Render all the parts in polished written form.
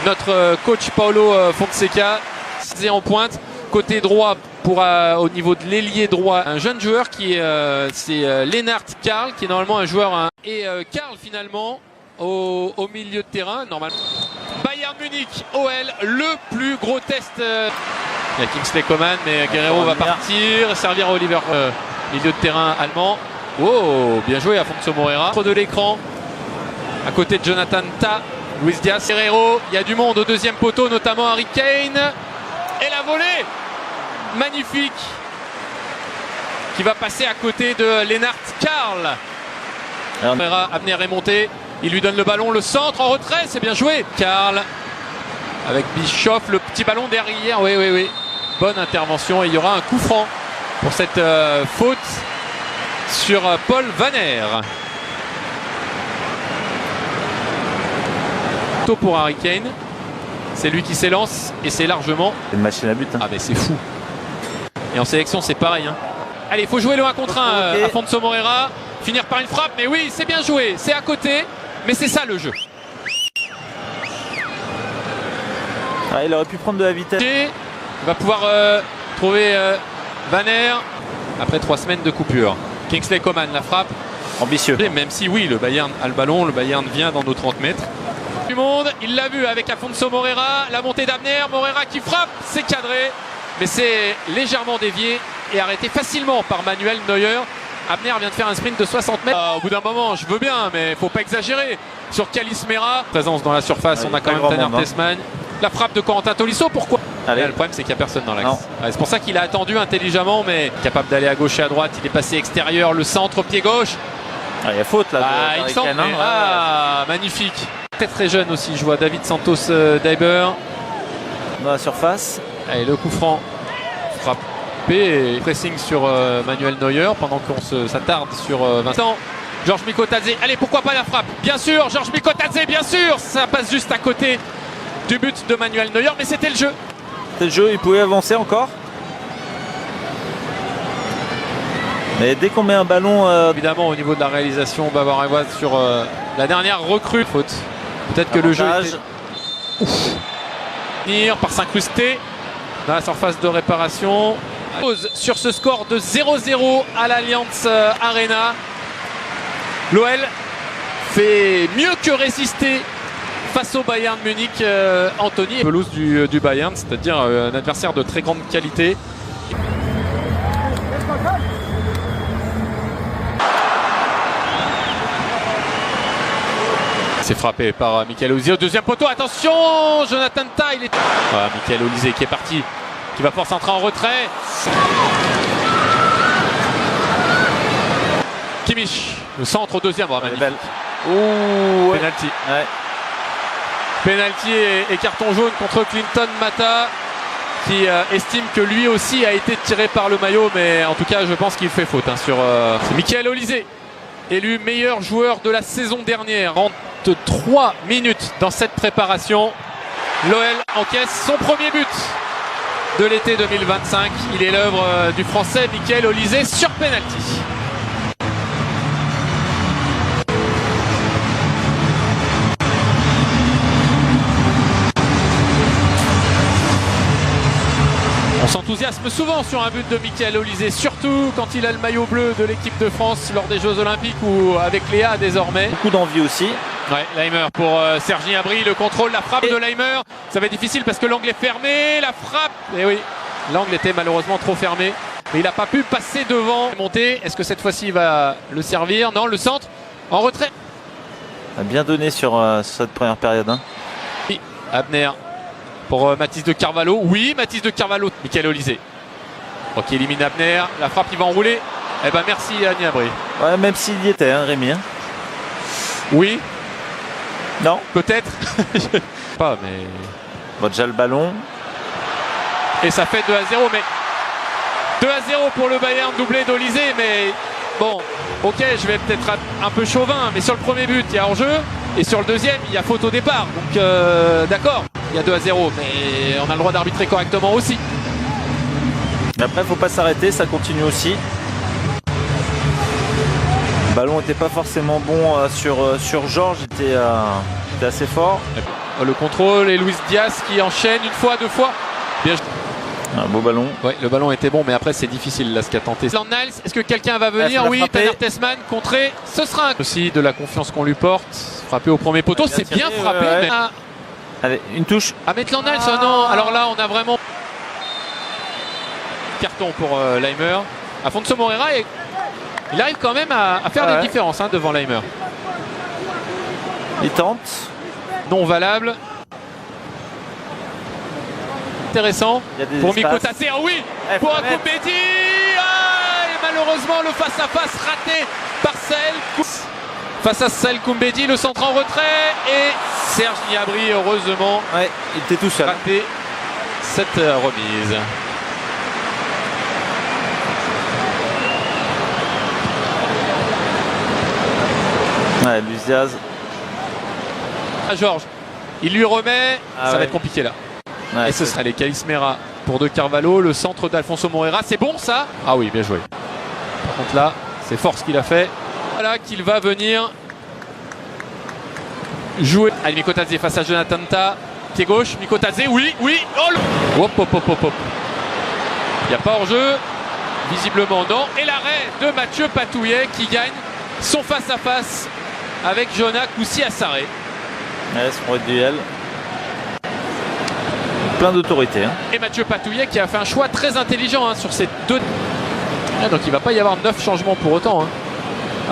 notre coach Paulo Fonseca. C'est en pointe, côté droit pour au niveau de l'ailier droit, un jeune joueur qui c'est Lennart Karl, qui est normalement un joueur et Karl finalement au milieu de terrain normalement. Bayern Munich, OL, le plus gros test. Il y a Kingsley Coman, mais Guerrero va partir, servir à Oliver, milieu de terrain allemand. Oh, bien joué Afonso Moreira. De l'écran, à côté de Jonathan Tah, Luis Diaz, Guerrero. Il y a du monde au deuxième poteau, notamment Harry Kane. Et la volée magnifique qui va passer à côté de Lennart Karl. Moreira, Abner est monté. Il lui donne le ballon, le centre en retrait, c'est bien joué. Karl avec Bischoff, le petit ballon derrière. Oui. Bonne intervention et il y aura un coup franc pour cette faute sur Paul Vanner. Tôt pour Harry Kane. C'est lui qui s'élance et c'est largement. C'est une machine à but. Hein. Ah mais c'est fou. Et en sélection c'est pareil. Hein. Allez, il faut jouer le 1 contre 1 Afonso Moreira. Finir par une frappe, mais oui, c'est bien joué. C'est à côté, mais c'est ça le jeu. Ah, il aurait pu prendre de la vitesse. Il va pouvoir trouver Vanner après 3 semaines de coupure. Kingsley Coman, la frappe. Ambitieux. Même si oui, le Bayern a le ballon, le Bayern vient dans nos 30 mètres. Du monde, il l'a vu avec Afonso Moreira, la montée d'Abner, Moreira qui frappe, c'est cadré, mais c'est légèrement dévié et arrêté facilement par Manuel Neuer. Abner vient de faire un sprint de 60 mètres. Au bout d'un moment, je veux bien, mais faut pas exagérer. Sur Kalis Mera, présence dans la surface, on a quand même Tanner Tessman. La frappe de Corentin Tolisso, pourquoi? Là, le problème, c'est qu'il n'y a personne dans l'axe. C'est pour ça qu'il a attendu intelligemment, mais capable d'aller à gauche et à droite. Il est passé extérieur, le centre, pied gauche. Il y a faute là. Il semble. Magnifique. Très jeune aussi, je vois David Santos Daiber. Dans la surface. Allez, le coup franc. Frappé et pressing sur Manuel Neuer pendant qu'on s'attarde sur Vincent. Georges Mikotadze. Allez, pourquoi pas la frappe? Bien sûr, Georges Mikotadze, bien sûr. Ça passe juste à côté du but de Manuel Neuer, mais c'était le jeu. C'était le jeu, il pouvait avancer encore. Mais dès qu'on met un ballon... Évidemment, au niveau de la réalisation, Bavarois sur la dernière recrue. Faute. Peut-être que le jeu était... par s'incruster dans la surface de réparation. Sur ce score de 0-0 à l'Allianz Arena. L'OL fait mieux que résister face au Bayern Munich. Anthony, pelouse du Bayern, c'est-à-dire un adversaire de très grande qualité. C'est frappé par Michael Olise au deuxième poteau. Attention, Jonathan Tah, il est... Michael Olise qui est parti, qui va pouvoir s'entrer en retrait. Kimmich, le centre au deuxième. Magnifique. Penalty. Ouais. Penalty et carton jaune contre Clinton Mata, qui estime que lui aussi a été tiré par le maillot, mais en tout cas je pense qu'il fait faute sur Michael Olise, élu meilleur joueur de la saison dernière. 3 minutes dans cette préparation. L'OL encaisse son premier but de l'été 2025. Il est l'œuvre du Français Michael Olise sur penalty. On s'enthousiasme souvent sur un but de Michael Olise, surtout quand il a le maillot bleu de l'équipe de France lors des Jeux Olympiques ou avec Léa désormais. Beaucoup d'envie aussi. Ouais, Laimer pour Sergi Gnabry, le contrôle, la frappe de Laimer. Ça va être difficile parce que l'angle est fermé, la frappe. Et oui, l'angle était malheureusement trop fermé. Mais il n'a pas pu passer devant. Monter, est-ce que cette fois-ci il va le servir? Non, le centre en retrait. A bien donné sur cette première période. Hein. Abner pour Mathis de Carvalho. Oui, Mathis de Carvalho. Michael Olise. Ok, élimine Abner. La frappe, il va enrouler. Eh ben merci à Gnabry. Ouais, même s'il y était, hein, Rémi. Hein. Oui. Non. Peut-être. Pas, mais... Bon, déjà le ballon. Et ça fait 2-0, mais... 2-0 pour le Bayern, doublé d'Olise, mais... Bon, ok, je vais peut-être un peu chauvin, mais sur le premier but, il y a hors-jeu. Et sur le deuxième, il y a faute au départ. Donc, d'accord, il y a 2-0, mais on a le droit d'arbitrer correctement aussi. Après, il ne faut pas s'arrêter, ça continue aussi. Le ballon n'était pas forcément bon sur Georges, il était assez fort. le contrôle et Luis Diaz qui enchaîne une fois, deux fois. Bien. Un beau ballon. Ouais, le ballon était bon, mais après c'est difficile là ce qu'a tenté. Niles, est-ce que quelqu'un va venir? Oui, Tanner Tessman contré. Ce sera aussi de la confiance qu'on lui porte. Frappé au premier poteau, c'est bien frappé. Ouais. Mais Allez, une touche. à Maitland Niles, oh non. Alors là, on a vraiment carton pour Leimer. Afonso Moreira, et il arrive quand même à faire des différences devant Leimer. Il tente. Non valable. Intéressant pour Mikotadze. Ah oui, pour Koumbedi. Et malheureusement, le face-à-face raté par Saël. Face à Saël Koumbedi, le centre en retrait. Et Serge Gnabry, heureusement, il était tout seul. Raté cette remise. Luis Diaz. Georges, il lui remet. Ça va être compliqué là. Et ce sera les Calismera pour De Carvalho, le centre d'Alfonso Moreira. C'est bon ça? Ah oui, bien joué. Par contre là, c'est fort ce qu'il a fait. Voilà qu'il va venir jouer. Allez, Mikotadze face à Jonathan Ta. Pied gauche, Mikotadze, oui. Oh, hop. Il n'y a pas hors-jeu. Visiblement non. Et l'arrêt de Mathieu Patouillet qui gagne son face-à-face avec Jonas Koussi-Assaré. Son duel. Plein d'autorité. Et Mathieu Patouillet qui a fait un choix très intelligent sur ces deux. Donc il ne va pas y avoir 9 changements pour autant.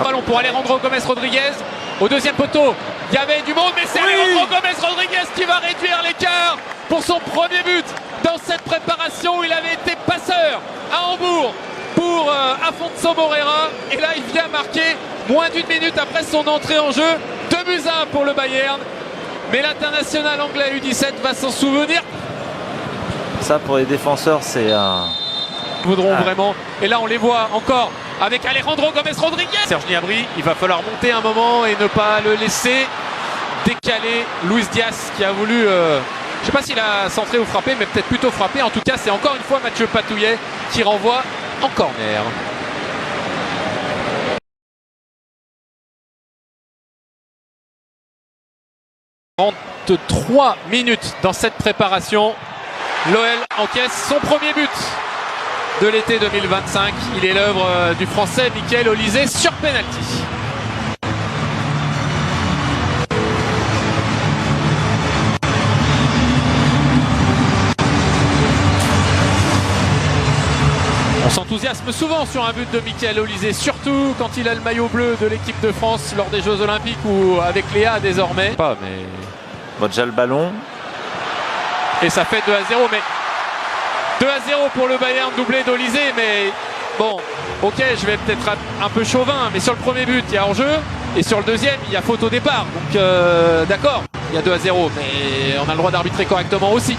Ballon pour Alejandro Gomez-Rodriguez. Au deuxième poteau, il y avait du monde, mais c'est Alejandro Gomez-Rodriguez qui va réduire l'écart pour son premier but dans cette préparation. Il avait été passeur à Hambourg pour Afonso Moreira. Et là, il vient marquer moins d'une minute après son entrée en jeu. 2-1 pour le Bayern. Mais l'international anglais U17 va s'en souvenir. Ça, pour les défenseurs, c'est un... Voudront vraiment. Et là, on les voit encore avec Alejandro Gomez-Rodriguez. Serge Gnabry, il va falloir monter un moment et ne pas le laisser décaler. Luis Diaz qui a voulu... je ne sais pas s'il a centré ou frappé, mais peut-être plutôt frappé. En tout cas, c'est encore une fois Mathieu Patouillet qui renvoie en corner. 33 minutes dans cette préparation. L'OL encaisse son premier but de l'été 2025. Il est l'œuvre du Français Michael Olysée sur penalty. On s'enthousiasme souvent sur un but de Michael Olysée, surtout quand il a le maillot bleu de l'équipe de France lors des Jeux Olympiques ou avec Léa désormais. Pas, mais... Bon, déjà le ballon. Et ça fait 2-0, mais 2-0 pour le Bayern, doublé d'Olysée, mais bon, ok, je vais peut-être un peu chauvin, mais sur le premier but, il y a hors-jeu, et sur le deuxième, il y a faute au départ. Donc d'accord, il y a 2-0, mais on a le droit d'arbitrer correctement aussi.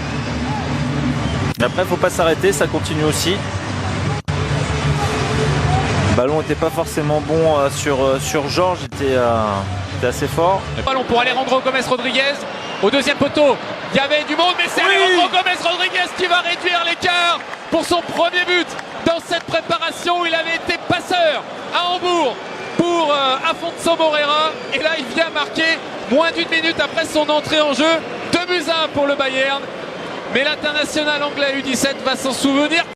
Après, il ne faut pas s'arrêter, ça continue aussi. Le ballon n'était pas forcément bon sur Georges, il était assez fort. Le ballon pour Alejandro Gomez-Rodriguez. Au deuxième poteau, il y avait du monde, mais c'est Alejandro Gomez-Rodriguez qui va réduire l'écart pour son premier but dans cette préparation. Il avait été passeur à Hambourg pour Afonso Moreira. Et là, il vient marquer moins d'une minute après son entrée en jeu. 2-1 pour le Bayern. Mais l'international anglais U17 va s'en souvenir.